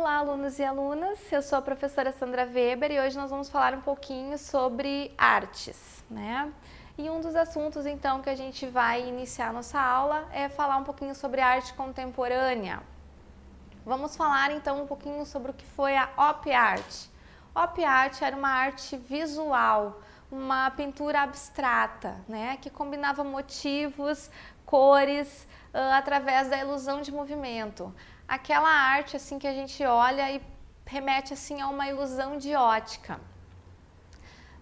Olá, alunos e alunas, eu sou a professora Sandra Weber e hoje nós vamos falar um pouquinho sobre artes, né? E um dos assuntos então que a gente vai iniciar a nossa aula é falar um pouquinho sobre arte contemporânea. Vamos falar então um pouquinho sobre o que foi a Op Art. Op Art era uma arte visual, uma pintura abstrata, né, que combinava motivos, cores, através da ilusão de movimento. Aquela arte assim que a gente olha e remete assim a uma ilusão de ótica.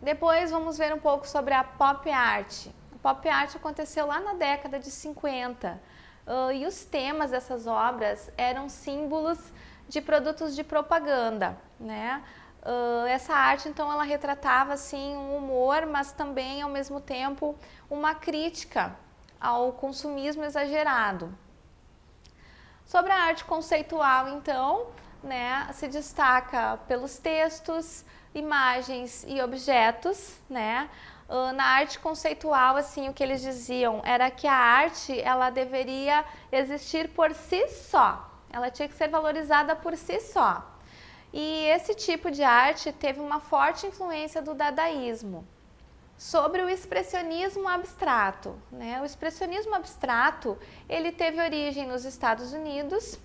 Depois vamos ver um pouco sobre a Pop Art. A Pop Art aconteceu lá na década de 50 e os temas dessas obras eram símbolos de produtos de propaganda, né? Essa arte então ela retratava assim um humor, mas também ao mesmo tempo uma crítica ao consumismo exagerado. Sobre a arte conceitual, então, né, se destaca pelos textos, imagens e objetos, né? Na arte conceitual, assim, o que eles diziam era que a arte, ela deveria existir por si só. Ela tinha que ser valorizada por si só. E esse tipo de arte teve uma forte influência do dadaísmo. Sobre o expressionismo abstrato, né? O expressionismo abstrato, ele teve origem nos Estados Unidos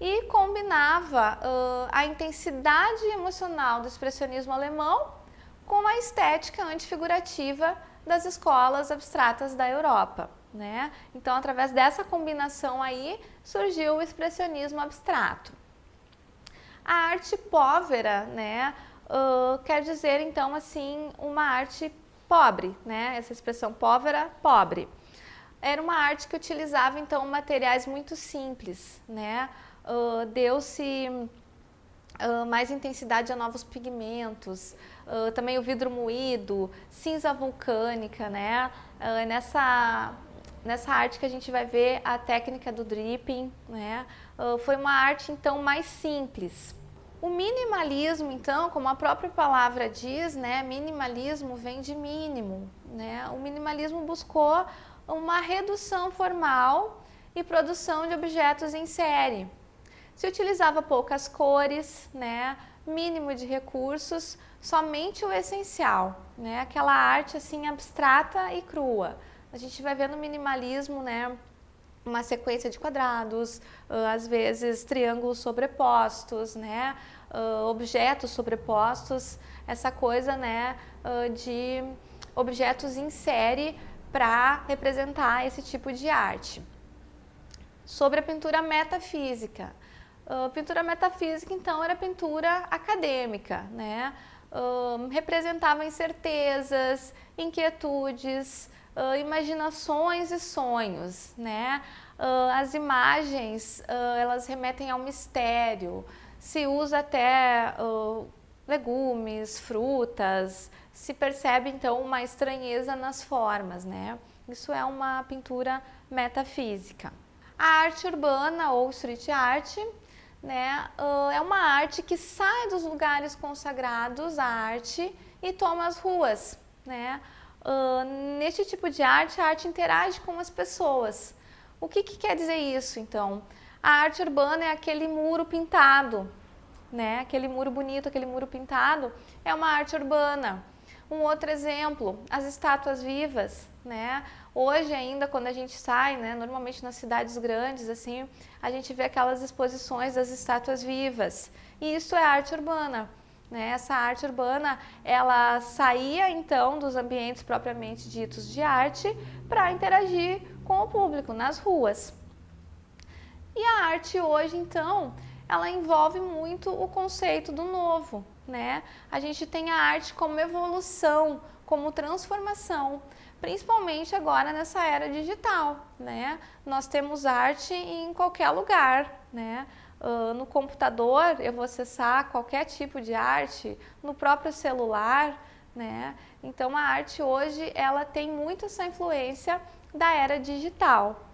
e combinava a intensidade emocional do expressionismo alemão com a estética antifigurativa das escolas abstratas da Europa, né? Então, através dessa combinação aí, surgiu o expressionismo abstrato. A arte povera, né, quer dizer, então, assim, uma arte pobre, né? Essa expressão povera, pobre. Era uma arte que utilizava, então, materiais muito simples, né? Deu-se mais intensidade a novos pigmentos, também o vidro moído, cinza vulcânica, né? Nessa arte que a gente vai ver a técnica do dripping, né? Foi uma arte, então, mais simples. O minimalismo, então, como a própria palavra diz, né, minimalismo vem de mínimo, né? O minimalismo buscou uma redução formal e produção de objetos em série. Se utilizava poucas cores, né, mínimo de recursos, somente o essencial, né? Aquela arte assim abstrata e crua. A gente vai ver no minimalismo, né, uma sequência de quadrados, às vezes triângulos sobrepostos, né? Objetos sobrepostos, essa coisa, né, de objetos em série para representar esse tipo de arte. Sobre a pintura metafísica. Pintura metafísica, então, era pintura acadêmica, né? Representava incertezas, inquietudes, imaginações e sonhos, né? As imagens, elas remetem ao mistério, se usa até legumes, frutas, se percebe então uma estranheza nas formas, né? Isso é uma pintura metafísica. A arte urbana ou street art, né, é uma arte que sai dos lugares consagrados à arte e toma as ruas, né? Neste tipo de arte, a arte interage com as pessoas. O que quer dizer isso, então? A arte urbana é aquele muro pintado, né? Aquele muro bonito, aquele muro pintado, é uma arte urbana. Um outro exemplo, as estátuas vivas, né? Hoje ainda, quando a gente sai, né, normalmente nas cidades grandes, assim, a gente vê aquelas exposições das estátuas vivas. E isso é arte urbana. Né? Essa arte urbana, ela saía então dos ambientes propriamente ditos de arte para interagir com o público nas ruas. E a arte hoje, então, ela envolve muito o conceito do novo, né? A gente tem a arte como evolução, como transformação, principalmente agora nessa era digital, né? Nós temos arte em qualquer lugar, né? No computador eu vou acessar qualquer tipo de arte, no próprio celular, né? Então a arte hoje ela tem muito essa influência da era digital.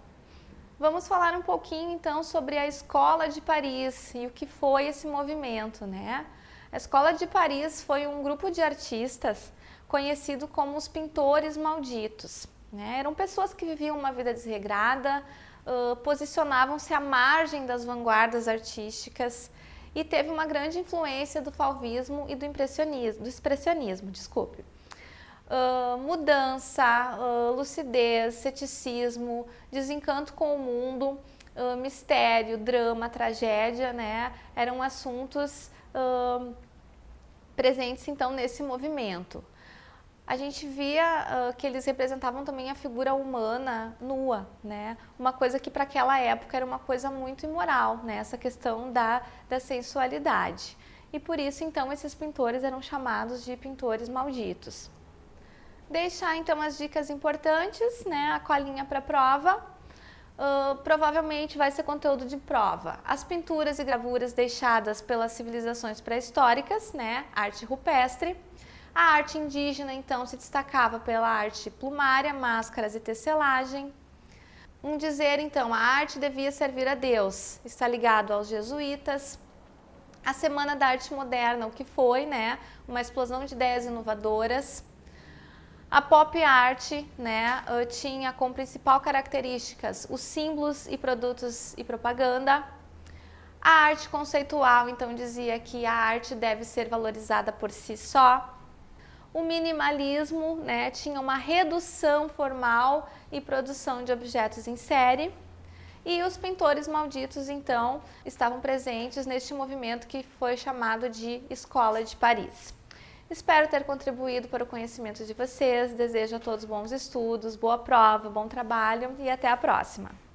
Vamos falar um pouquinho então sobre a Escola de Paris e o que foi esse movimento, né? A Escola de Paris foi um grupo de artistas conhecido como os pintores malditos, né? Eram pessoas que viviam uma vida desregrada, posicionavam-se à margem das vanguardas artísticas e teve uma grande influência do fauvismo e do expressionismo, desculpe. Mudança, lucidez, ceticismo, desencanto com o mundo, mistério, drama, tragédia, né? Eram assuntos presentes então nesse movimento. A gente via que eles representavam também a figura humana nua, né? Uma coisa que para aquela época era uma coisa muito imoral, né? Essa questão da sensualidade. E por isso então esses pintores eram chamados de pintores malditos. Deixar então as dicas importantes, né? A colinha para prova. Provavelmente vai ser conteúdo de prova. As pinturas e gravuras deixadas pelas civilizações pré-históricas, né? Arte rupestre. A arte indígena, então, se destacava pela arte plumária, máscaras e tecelagem. Dizer, então, a arte devia servir a Deus, está ligado aos jesuítas. A Semana da Arte Moderna, o que foi, né? Uma explosão de ideias inovadoras. A pop art, né, tinha como principal características os símbolos e produtos e propaganda. A arte conceitual, então, dizia que a arte deve ser valorizada por si só. O minimalismo, né, tinha uma redução formal e produção de objetos em série. E os pintores malditos, então, estavam presentes neste movimento que foi chamado de Escola de Paris. Espero ter contribuído para o conhecimento de vocês, desejo a todos bons estudos, boa prova, bom trabalho e até a próxima!